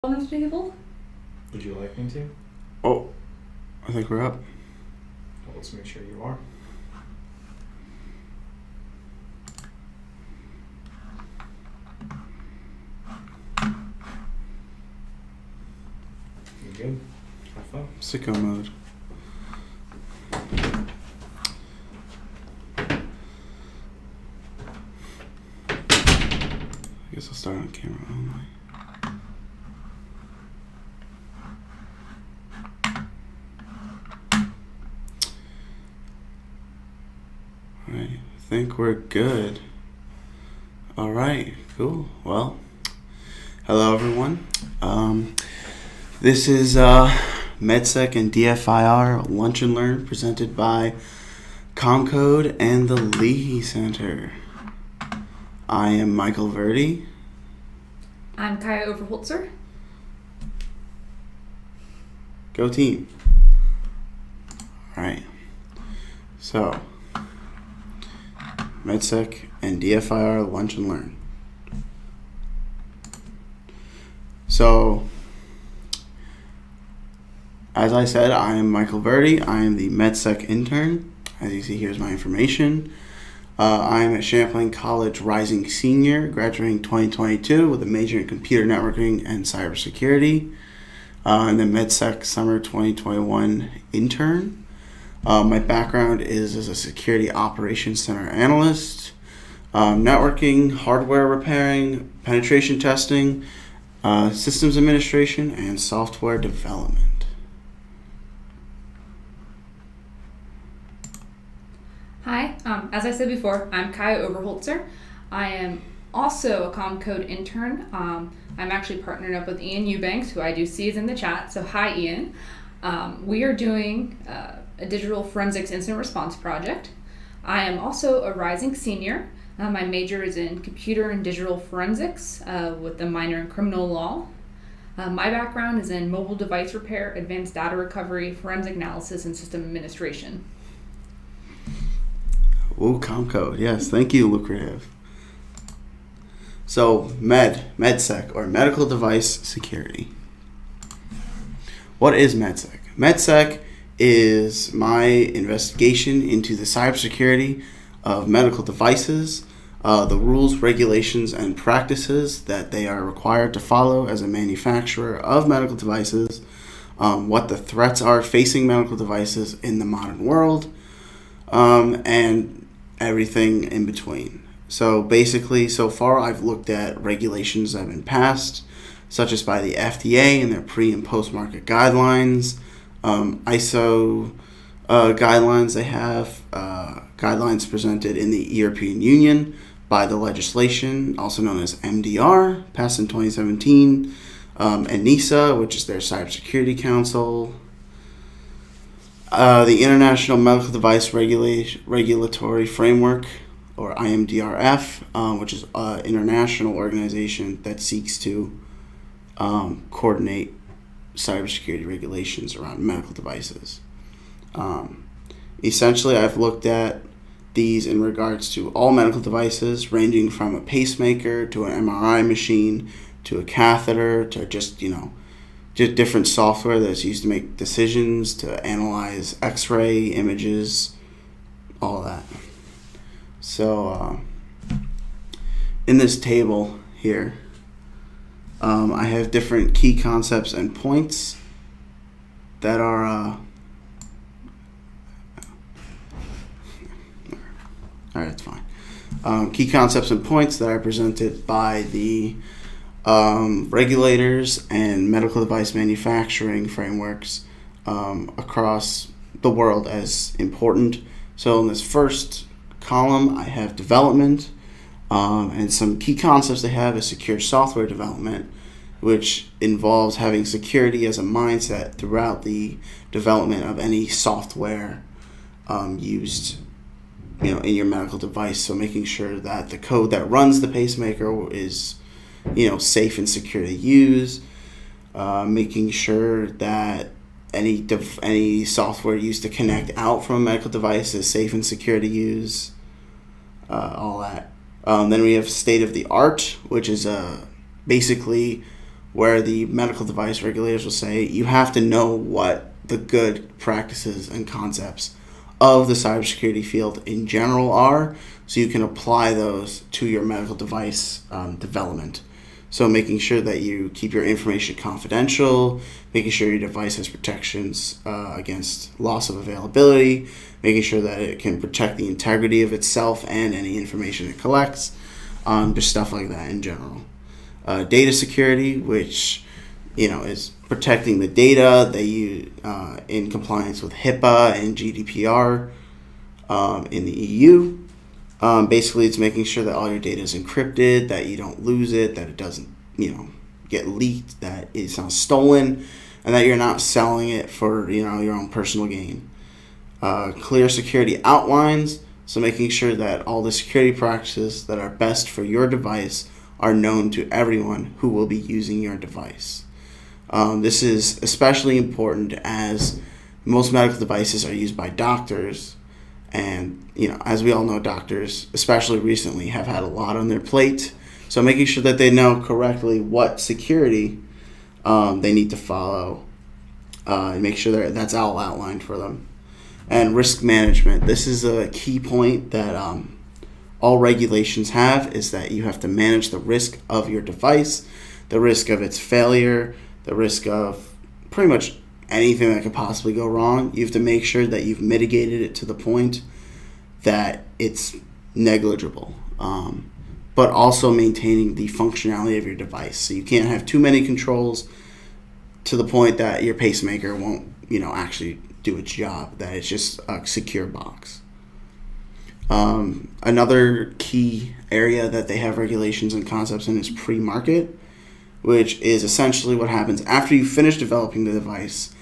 on the table? Would you like me to? Oh, I think we're up. Well, let's make sure you are. You good? Have fun. Sicko mode. I guess I'll start on camera only. Alright, I think we're good. Alright, cool. Well, hello everyone. This is MEDSec and DFIR Lunch and Learn presented by ComCode and the Leahy Center. I am Michael Verdi. I'm Kaya Overholtzer. Go team. Alright. So, MEDSec and DFIR Lunch and Learn. So, as I said, I am Michael Verdi. I am the MEDSec intern. As you see, here's my information. I am at Champlain College Rising Senior, graduating 2022 with a major in computer networking and cybersecurity. And the MEDSec Summer 2021 intern. My background is as a security operations center analyst, networking, hardware repairing, penetration testing, systems administration, and software development. Hi, as I said before, I'm Kaya Overholtzer. I am also a ComCode intern. I'm actually partnered up with Ian Eubanks, who I do see is in the chat. So hi, Ian. We are doing a digital forensics incident response project. I am also a rising senior. My major is in computer and digital forensics with a minor in criminal law. My background is in mobile device repair, advanced data recovery, forensic analysis, and system administration. Ooh, ComCode. Yes, thank you, lucrative. So, MEDSec, or Medical Device Security. What is MEDSec? MEDSec is my investigation into the cybersecurity of medical devices, the rules, regulations, and practices that they are required to follow as a manufacturer of medical devices, what the threats are facing medical devices in the modern world, and everything in between. So basically, so far I've looked at regulations that have been passed, such as by the FDA and their pre- and post-market guidelines, ISO guidelines they have, guidelines presented in the European Union by the legislation, also known as MDR, passed in 2017, and NISA, which is their cybersecurity council, the International Medical Device Regulatory Framework, or IMDRF, which is an international organization that seeks to coordinate cybersecurity regulations around medical devices. Essentially, I've looked at these in regards to all medical devices, ranging from a pacemaker to an MRI machine to a catheter to just different software that's used to make decisions, to analyze x-ray images, all that. So in this table here, I have different key concepts and points that are all right, it's fine. Key concepts and points that are presented by the regulators and medical device manufacturing frameworks across the world as important. So in this first column, I have development, and some key concepts they have is secure software development, which involves having security as a mindset throughout the development of any software used in your medical device. So making sure that the code that runs the pacemaker is safe and secure to use, making sure that any software used to connect out from a medical device is safe and secure to use, all that. Then we have state of the art, which is basically where the medical device regulators will say you have to know what the good practices and concepts of the cybersecurity field in general are, so you can apply those to your medical device development. So making sure that you keep your information confidential, making sure your device has protections against loss of availability, making sure that it can protect the integrity of itself and any information it collects, just stuff like that in general. Data security, which is protecting the data that you in compliance with HIPAA and GDPR in the EU. Basically, it's making sure that all your data is encrypted, that you don't lose it, that it doesn't, get leaked, that it's not stolen, and that you're not selling it for, your own personal gain. Clear security outlines, so making sure that all the security practices that are best for your device are known to everyone who will be using your device. This is especially important as most medical devices are used by doctors, and as we all know, doctors, especially recently, have had a lot on their plate. So making sure that they know correctly what security they need to follow, and make sure that that's all outlined for them. And risk management. This is a key point that all regulations have, is that you have to manage the risk of your device, the risk of its failure, the risk of pretty much anything that could possibly go wrong. You have to make sure that you've mitigated it to the point that it's negligible, but also maintaining the functionality of your device. So you can't have too many controls to the point that your pacemaker won't, actually do its job, that it's just a secure box. Another key area that they have regulations and concepts in is pre-market, which is essentially what happens after you finish developing the device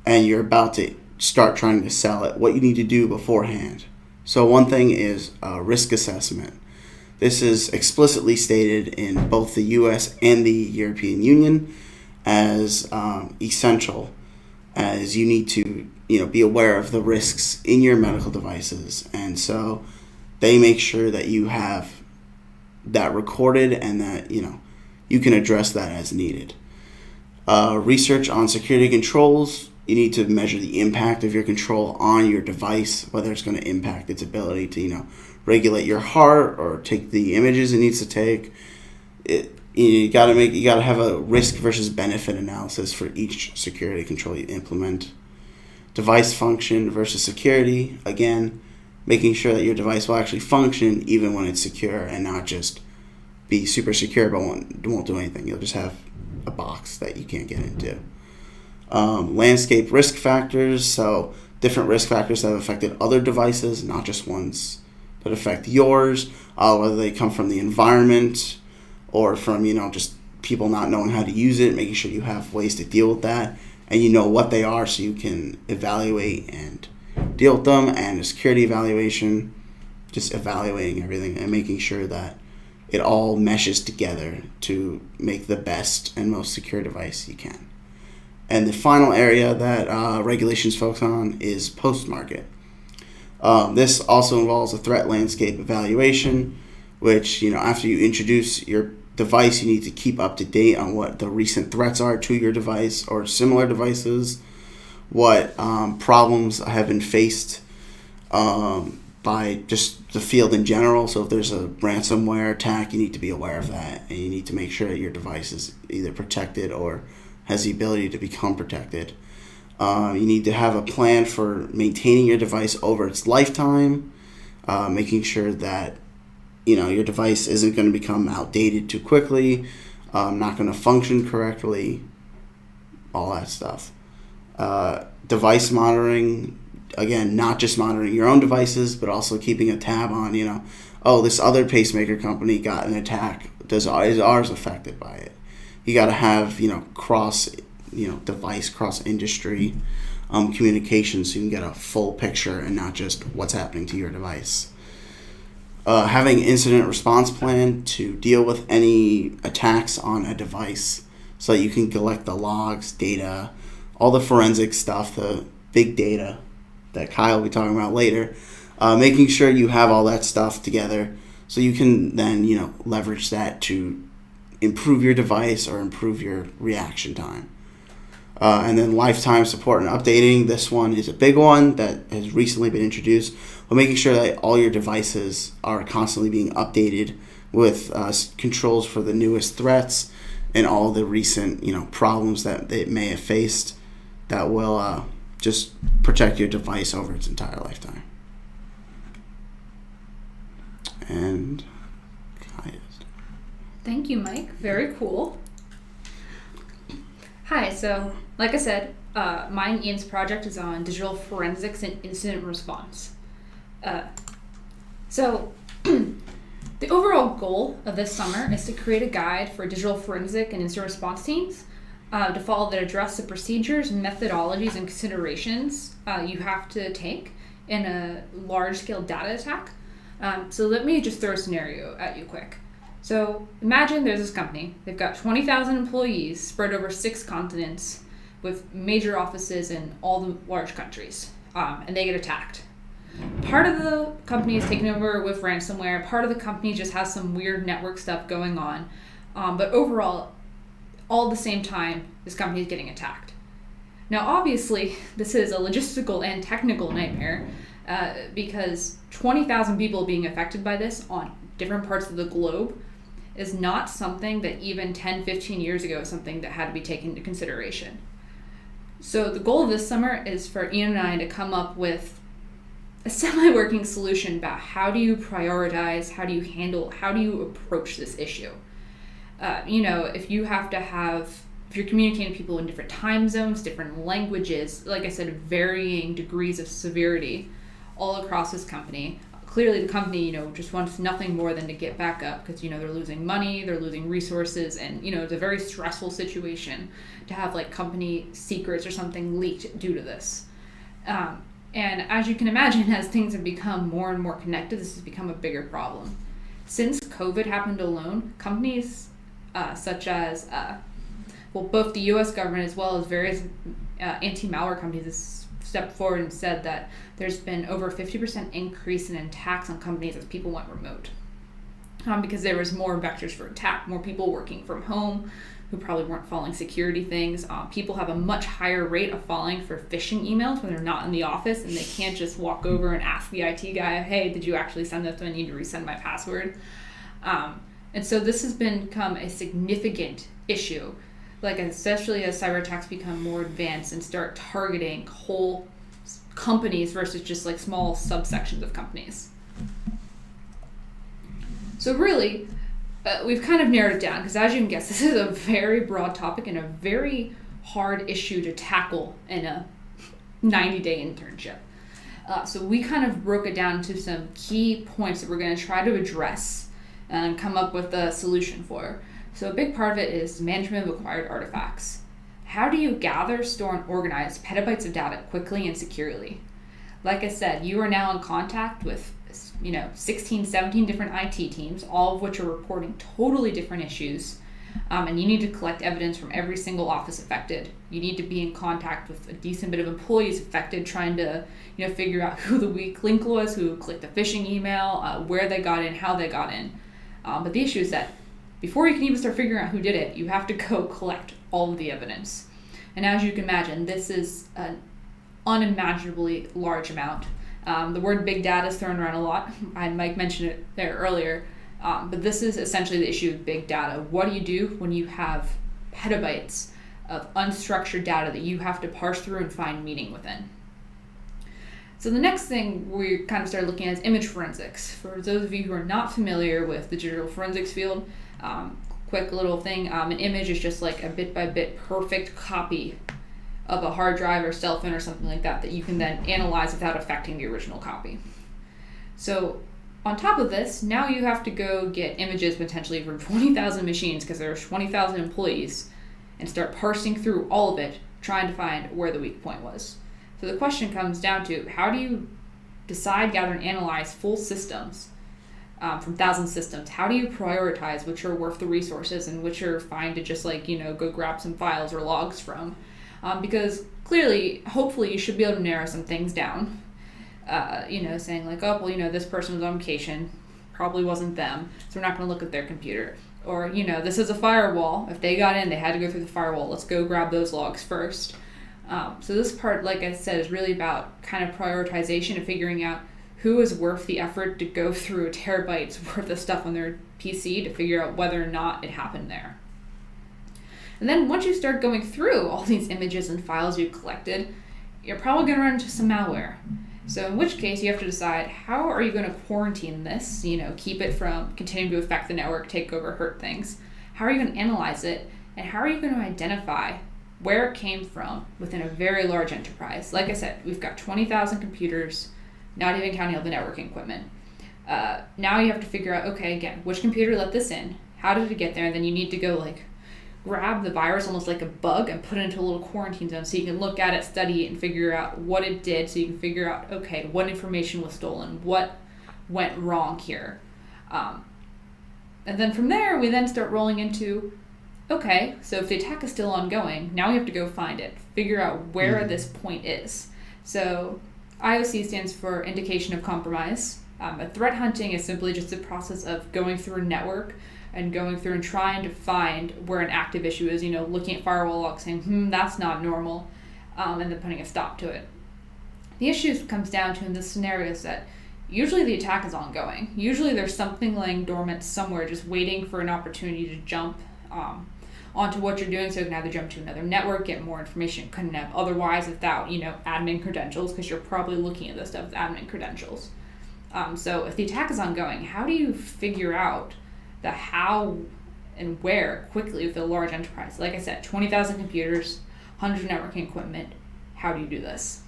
and you're about to start trying to sell it, what you need to do beforehand. So one thing is risk assessment. This is explicitly stated in both the US and the European Union as essential, as you need to be aware of the risks in your medical devices. And so they make sure that you have that recorded and that you can address that as needed. Research on security controls. You need to measure the impact of your control on your device, whether it's going to impact its ability to regulate your heart or take the images it needs to take. You got to have a risk versus benefit analysis for each security control you implement. Device function versus security. Again, making sure that your device will actually function even when it's secure, and not just be super secure but won't do anything. You'll just have a box that you can't get into. Landscape risk factors, so different risk factors that have affected other devices, not just ones that affect yours, whether they come from the environment or from just people not knowing how to use it, making sure you have ways to deal with that and what they are, so you can evaluate and deal with them. And a security evaluation, just evaluating everything and making sure that it all meshes together to make the best and most secure device you can. And the final area that regulations focus on is post-market. This also involves a threat landscape evaluation, which, after you introduce your device, you need to keep up to date on what the recent threats are to your device or similar devices, what problems have been faced by just the field in general. So if there's a ransomware attack, you need to be aware of that, and you need to make sure that your device is either protected or has the ability to become protected. You need to have a plan for maintaining your device over its lifetime, making sure that your device isn't going to become outdated too quickly, not going to function correctly, all that stuff. Device monitoring, again, not just monitoring your own devices, but also keeping a tab on, this other pacemaker company got an attack. Is ours affected by it? You got to have, device, cross-industry communication, so you can get a full picture and not just what's happening to your device. Having incident response plan to deal with any attacks on a device, so that you can collect the logs, data, all the forensic stuff, the big data that Kyle will be talking about later. Making sure you have all that stuff together so you can then, leverage that to improve your device or improve your reaction time. And then lifetime support and updating. This one is a big one that has recently been introduced. But making sure that all your devices are constantly being updated with controls for the newest threats and all the recent problems that they may have faced that will just protect your device over its entire lifetime. And thank you, Mike. Very cool. Hi, so like I said, mine and Ian's project is on digital forensics and incident response. So the overall goal of this summer is to create a guide for digital forensic and incident response teams to follow that address the procedures, methodologies, and considerations you have to take in a large-scale data attack. So let me just throw a scenario at you quick. So imagine there's this company. They've got 20,000 employees spread over 6 continents with major offices in all the large countries, and they get attacked. Part of the company is taken over with ransomware. Part of the company just has some weird network stuff going on. But overall, all at the same time, this company is getting attacked. Now, obviously, this is a logistical and technical nightmare because 20,000 people being affected by this on different parts of the globe is not something that even 10, 15 years ago is something that had to be taken into consideration. So the goal of this summer is for Ian and I to come up with a semi-working solution about how do you prioritize, how do you handle, how do you approach this issue. If you're communicating to people in different time zones, different languages, like I said, varying degrees of severity all across this company. Clearly the company, just wants nothing more than to get back up because, they're losing money, they're losing resources, and, it's a very stressful situation to have like company secrets or something leaked due to this. And as you can imagine, as things have become more and more connected, this has become a bigger problem. Since COVID happened alone, companies such as, both the U.S. government as well as various anti-malware companies have stepped forward and said that there's been over a 50% increase in attacks on companies as people went remote. Because there was more vectors for attack, more people working from home who probably weren't following security things. People have a much higher rate of falling for phishing emails when they're not in the office and they can't just walk over and ask the IT guy, hey, did you actually send this? Do I need to resend my password? And so this has become a significant issue, especially as cyber attacks become more advanced and start targeting whole companies versus just small subsections of companies. So really, we've kind of narrowed it down because, as you can guess, this is a very broad topic and a very hard issue to tackle in a 90-day internship. So we kind of broke it down to some key points that we're going to try to address and come up with a solution for. So a big part of it is management of acquired artifacts. How do you gather, store, and organize petabytes of data quickly and securely? Like I said, you are now in contact with 16, 17 different IT teams, all of which are reporting totally different issues. And you need to collect evidence from every single office affected. You need to be in contact with a decent bit of employees affected, trying to figure out who the weak link was, who clicked the phishing email, where they got in, how they got in. But the issue is that before you can even start figuring out who did it, you have to go collect all of the evidence. And as you can imagine, this is an unimaginably large amount. The word big data is thrown around a lot. Mike mentioned it there earlier. But this is essentially the issue with big data. What do you do when you have petabytes of unstructured data that you have to parse through and find meaning within? So the next thing we kind of started looking at is image forensics. For those of you who are not familiar with the digital forensics field, quick little thing, an image is just like a bit-by-bit perfect copy of a hard drive or cell phone or something like that you can then analyze without affecting the original copy. So on top of this, now you have to go get images potentially from 20,000 machines because there's 20,000 employees and start parsing through all of it, trying to find where the weak point was. So the question comes down to, how do you decide, gather, and analyze full systems from 1,000 systems? How do you prioritize which are worth the resources and which are fine to just go grab some files or logs from? Because clearly, hopefully, you should be able to narrow some things down. Saying this person was on vacation, probably wasn't them, so we're not going to look at their computer. Or, this is a firewall. If they got in, they had to go through the firewall. Let's go grab those logs first. So this part, like I said, is really about kind of prioritization and figuring out who is worth the effort to go through a terabyte's worth of stuff on their PC to figure out whether or not it happened there. And then once you start going through all these images and files you've collected, you're probably going to run into some malware. So in which case you have to decide, how are you going to quarantine this, keep it from continuing to affect the network, take over, hurt things? How are you going to analyze it? And how are you going to identify where it came from within a very large enterprise? Like I said, we've got 20,000 computers, not even counting all the networking equipment. Now you have to figure out, okay, again, which computer let this in? How did it get there? And then you need to go grab the virus almost like a bug and put it into a little quarantine zone so you can look at it, study it, and figure out what it did, so you can figure out, okay, what information was stolen, what went wrong here. And then from there, we then start rolling into, okay, so if the attack is still ongoing, now we have to go find it, figure out where this point is. So IOC stands for Indication of Compromise. A threat hunting is simply just the process of going through a network and going through and trying to find where an active issue is, looking at firewall logs saying, that's not normal, and then putting a stop to it. The issue comes down to in this scenario is that usually the attack is ongoing. Usually there's something laying dormant somewhere just waiting for an opportunity to jump onto what you're doing, so you can either jump to another network, get more information, couldn't have otherwise without, admin credentials, because you're probably looking at this stuff with admin credentials. So if the attack is ongoing, how do you figure out the how and where quickly with a large enterprise? Like I said, 20,000 computers, 100 networking equipment. How do you do this?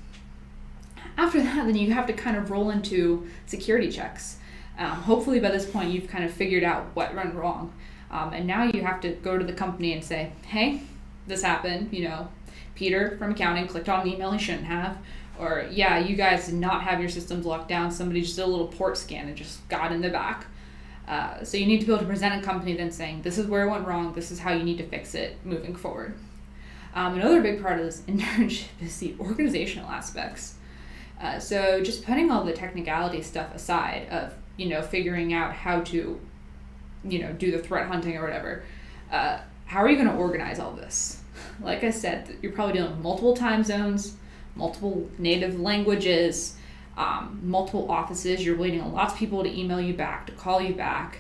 After that, then you have to kind of roll into security checks. Hopefully by this point, you've kind of figured out what went wrong. And now you have to go to the company and say, hey, this happened. Peter from accounting clicked on an email he shouldn't have. Or, yeah, you guys did not have your systems locked down. Somebody just did a little port scan and just got in the back. So you need to be able to present a company then saying, this is where it went wrong, this is how you need to fix it moving forward. Another big part of this internship is the organizational aspects. So just putting all the technicality stuff aside of, figuring out how to, do the threat hunting or whatever, how are you going to organize all this? Like I said, you're probably dealing with multiple time zones, multiple native languages, multiple offices. You're waiting on lots of people to email you back, to call you back.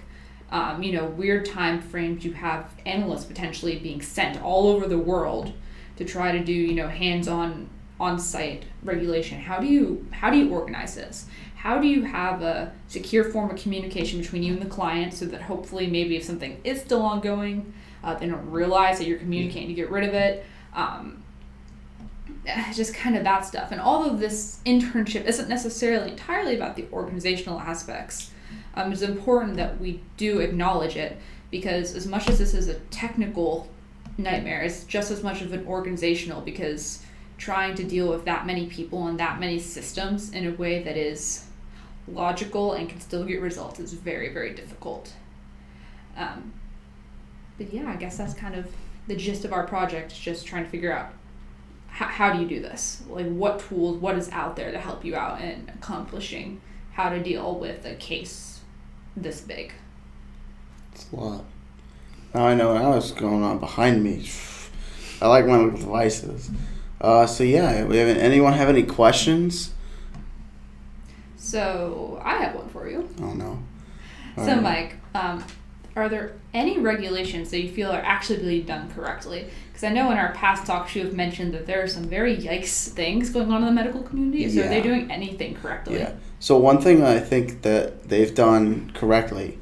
Weird time frames. You have analysts potentially being sent all over the world to try to do, hands-on, on-site regulation. How do you organize this? How do you have a secure form of communication between you and the client so that hopefully maybe if something is still ongoing, they don't realize that you're communicating to get rid of it? Just kind of that stuff. And all of this internship isn't necessarily entirely about the organizational aspects. It's important that we do acknowledge it, because as much as this is a technical nightmare, it's just as much of an organizational, because trying to deal with that many people and that many systems in a way that is logical and can still get results is very, very difficult. But yeah, I guess that's kind of the gist of our project, just trying to figure out how do you do this? What tools, what is out there to help you out in accomplishing how to deal with a case this big? It's a lot. Now I know what's going on behind me. I like medical devices. So yeah, anyone have any questions? So I have one for you. Oh no. All right. Mike, are there any regulations that you feel are actually being done correctly? Because I know in our past talks you have mentioned that there are some very yikes things going on in the medical community. So are they doing anything correctly? Yeah. So one thing I think that they've done correctly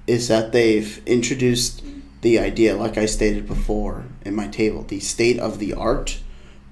is that they've introduced the idea, like I stated before in my table, the state of the art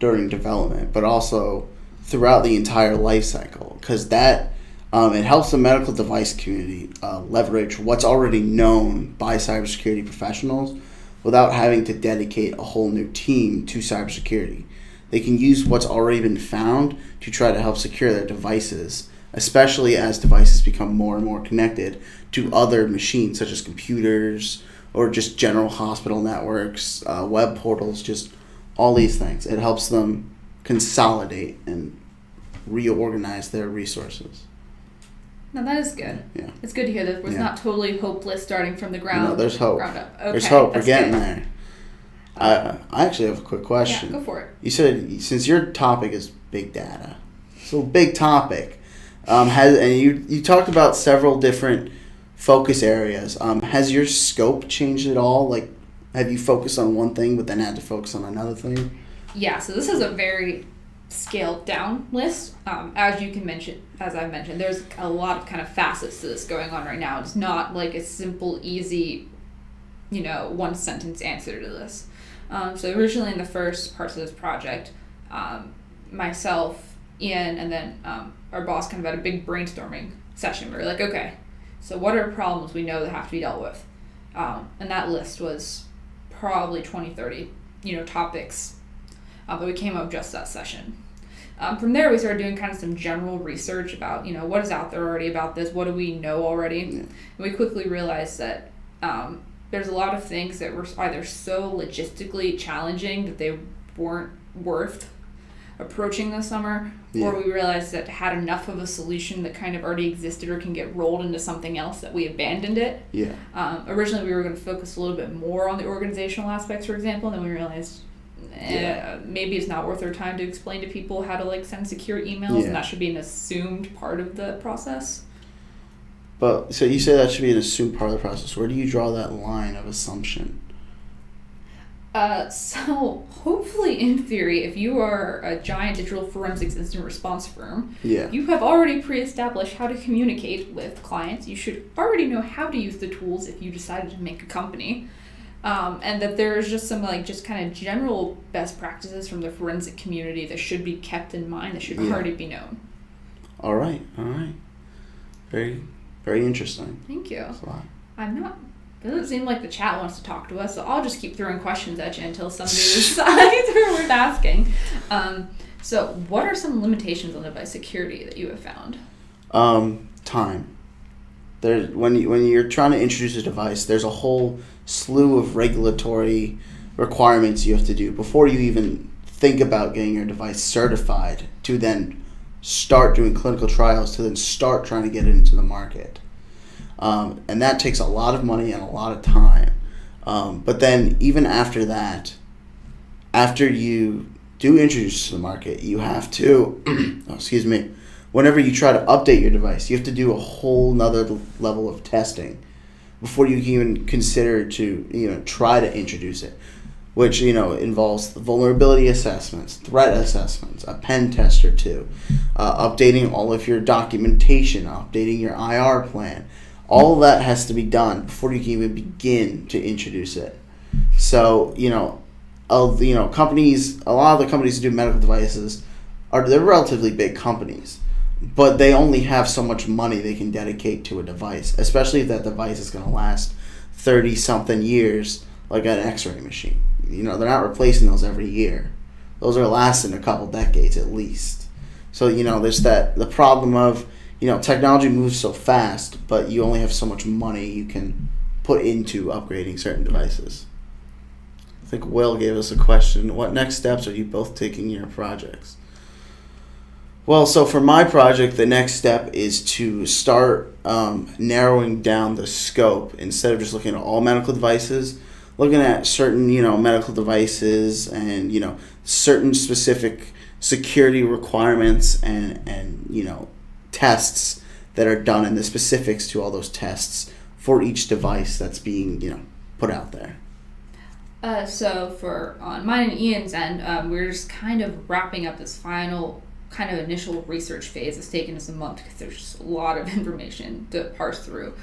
during development, but also throughout the entire life cycle, because that it helps the medical device community leverage what's already known by cybersecurity professionals without having to dedicate a whole new team to cybersecurity. They can use what's already been found to try to help secure their devices, especially as devices become more and more connected to other machines, such as computers or just general hospital networks, web portals, just all these things. It helps them consolidate and reorganize their resources. No, that is good. Yeah. It's good to hear that it was not totally hopeless starting from the ground. No, there's hope. Ground up. Okay, there's hope. We're that's getting good. there. I actually have a quick question. Yeah, go for it. You said since your topic is big data, so big topic, and you talked about several different focus areas. Has your scope changed at all? Like, have you focused on one thing but then had to focus on another thing? Yeah, so this is a very scaled down list. As I've mentioned, there's a lot of kind of facets to this going on right now. It's not like a simple, easy, one sentence answer to this. So originally in the first parts of this project, myself, Ian, and then our boss kind of had a big brainstorming session. We were like, okay, so what are problems we know that have to be dealt with? And that list was probably 20, 30, topics that we came up just that session. From there, we started doing kind of some general research about, what is out there already about this? What do we know already? Yeah. And we quickly realized that there's a lot of things that were either so logistically challenging that they weren't worth approaching this summer, or we realized that had enough of a solution that kind of already existed or can get rolled into something else that we abandoned it. Yeah. Originally, we were going to focus a little bit more on the organizational aspects, for example, and then we realized maybe it's not worth our time to explain to people how to send secure emails, and that should be an assumed part of the process. But so you say that should be an assumed part of the process. Where do you draw that line of assumption? So hopefully, in theory, if you are a giant digital forensics incident response firm, you have already pre-established how to communicate with clients. You should already know how to use the tools if you decided to make a company. And that there's just some just kind of general best practices from the forensic community that should be kept in mind, that should already be known. All right. Very, very interesting. Thank you. It doesn't seem like the chat wants to talk to us, so I'll just keep throwing questions at you until somebody decides who worth asking. So what are some limitations on device security that you have found? Time. When you're trying to introduce a device, there's a whole slew of regulatory requirements you have to do before you even think about getting your device certified, to then start doing clinical trials, to then start trying to get it into the market. And that takes a lot of money and a lot of time. But then even after that, after you do introduce it to the market, you have to, whenever you try to update your device, you have to do a whole nother level of testing before you can even consider to, try to introduce it, which, involves the vulnerability assessments, threat assessments, a pen tester too, updating all of your documentation, updating your IR plan. All of that has to be done before you can even begin to introduce it. So, companies, a lot of the companies that do medical devices they're relatively big companies, but they only have so much money they can dedicate to a device, especially if that device is going to last 30-something years, like an X-ray machine. They're not replacing those every year. Those are lasting a couple decades at least. So, there's the problem of, technology moves so fast, but you only have so much money you can put into upgrading certain devices. I think Will gave us a question. What next steps are you both taking in your projects? Well, so for my project, the next step is to start narrowing down the scope. Instead of just looking at all medical devices, looking at certain, medical devices and, certain specific security requirements and tests that are done, and the specifics to all those tests for each device that's being, put out there. So for on mine and Ian's end, we're just kind of wrapping up this final kind of initial research phase. It's taken us a month because there's just a lot of information to parse through.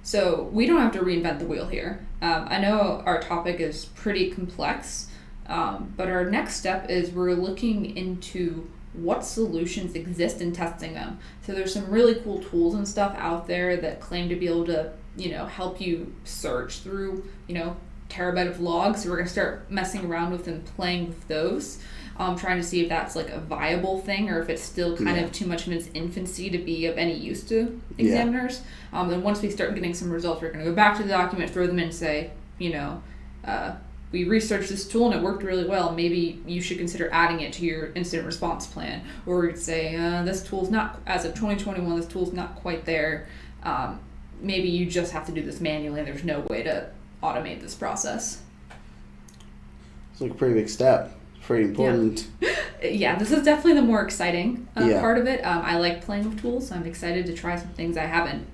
So we don't have to reinvent the wheel here. I know our topic is pretty complex, but our next step is we're looking into what solutions exist and testing them. So there's some really cool tools and stuff out there that claim to be able to, help you search through, terabyte of logs. So we're going to start messing around with and playing with those, trying to see if that's a viable thing or if it's still kind of too much in its infancy to be of any use to examiners. Then once we start getting some results, we're going to go back to the document, throw them in and say, we researched this tool and it worked really well. Maybe you should consider adding it to your incident response plan. Or we'd say, this tool's not, as of 2021, this tool's not quite there. Maybe you just have to do this manually and there's no way to automate this process. It's like a pretty big step. Pretty important. Yeah, this is definitely the more exciting Yeah. part of it. I like playing with tools. I'm excited to try some things I haven't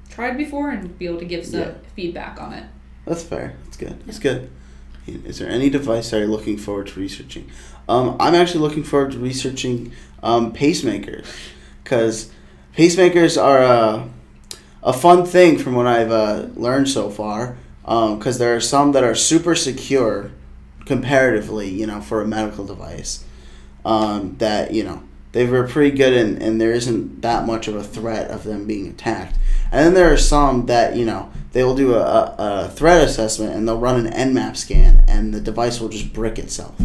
tried before and be able to give some feedback on it. That's fair. That's good. That's good. Is there any device that you're looking forward to researching? I'm actually looking forward to researching pacemakers, because pacemakers are a fun thing from what I've learned so far, because there are some that are super secure comparatively, for a medical device, that, they were pretty good and there isn't that much of a threat of them being attacked. And then there are some that, they will do a threat assessment and they'll run an Nmap scan and the device will just brick itself.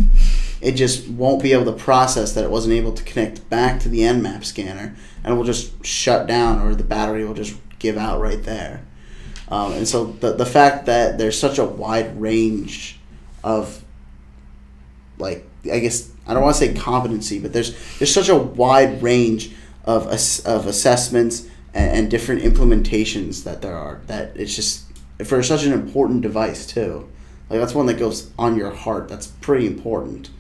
It just won't be able to process that it wasn't able to connect back to the Nmap scanner, and it will just shut down, or the battery will just give out right there. And so the fact that there's such a wide range of, I guess, I don't want to say competency, but there's such a wide range of assessments and different implementations that there are, that it's just, for such an important device too, that's one that goes on your heart. That's pretty important.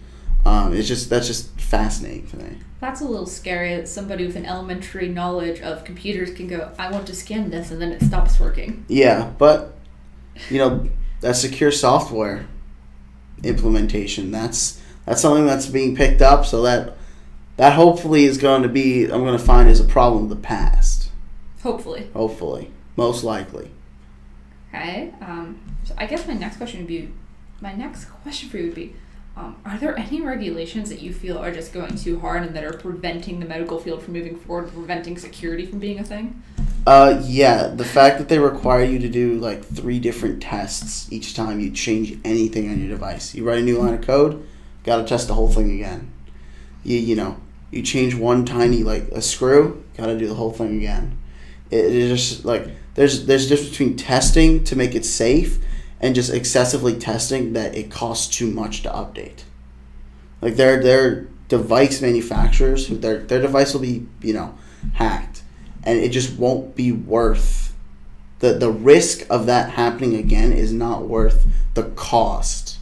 That's just fascinating to me. That's a little scary that somebody with an elementary knowledge of computers can go, I want to scan this, and then it stops working. Yeah, but that secure software implementation, that's something that's being picked up, so that hopefully is going to be, I'm going to find, is a problem of the past. Hopefully. Most likely. Okay. So I guess my next question for you would be, are there any regulations that you feel are just going too hard and that are preventing the medical field from moving forward, preventing security from being a thing? Yeah, the fact that they require you to do 3 different tests each time you change anything on your device. You write a new line of code, got to test the whole thing again. You change one tiny, a screw, got to do the whole thing again. It is just there's a difference between testing to make it safe and just excessively testing that it costs too much to update. They're device manufacturers who their device will be hacked, and it just won't be worth the risk of that happening again is not worth the cost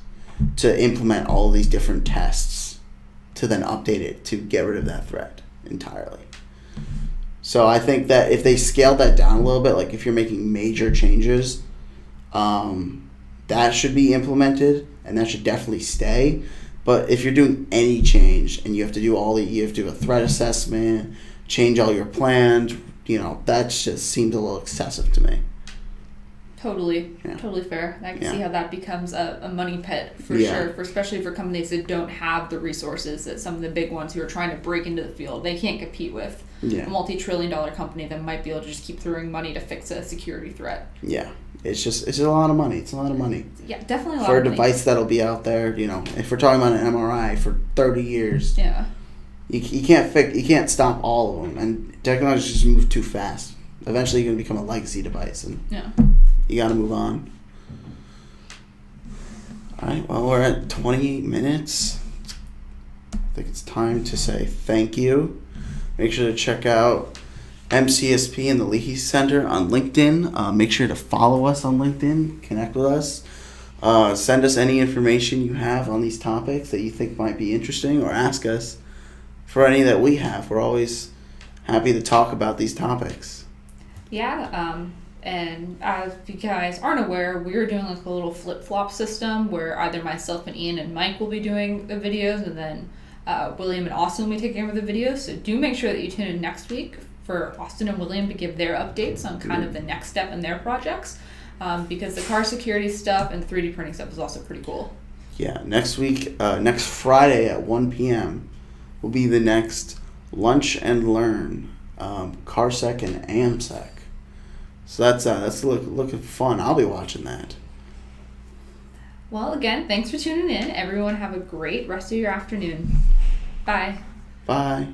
to implement all of these different tests to then update it to get rid of that threat entirely. So I think that if they scaled that down a little bit, if you're making major changes, that should be implemented and that should definitely stay. But if you're doing any change and you have to do a threat assessment, change all your plans, that just seems a little excessive to me. Totally fair. I can see how that becomes a money pit for sure, especially for companies that don't have the resources that some of the big ones who are trying to break into the field, they can't compete with a multi-trillion-dollar company that might be able to just keep throwing money to fix a security threat. Yeah, it's a lot of money. It's a lot of money. Yeah, definitely a lot of money. For a device that'll be out there, if we're talking about an MRI for 30 years, you can't stop all of them, and technology just moves too fast. Eventually, you're going to become a legacy device, and you got to move on. All right, well, we're at 28 minutes. I think it's time to say thank you. Make sure to check out MCSP and the Leahy Center on LinkedIn. Make sure to follow us on LinkedIn. Connect with us. Send us any information you have on these topics that you think might be interesting, or ask us for any that we have. We're always happy to talk about these topics. Yeah, and as you guys aren't aware, we're doing a little flip-flop system where either myself and Ian and Mike will be doing the videos, and then William and Austin will be taking over the videos. So do make sure that you tune in next week for Austin and William to give their updates on kind of the next step in their projects, because the car security stuff and 3D printing stuff is also pretty cool. Yeah, next week, next Friday at 1 p.m. will be the next Lunch and Learn, CarSec and AMSec. So that's looking fun. I'll be watching that. Well, again, thanks for tuning in. Everyone have a great rest of your afternoon. Bye. Bye.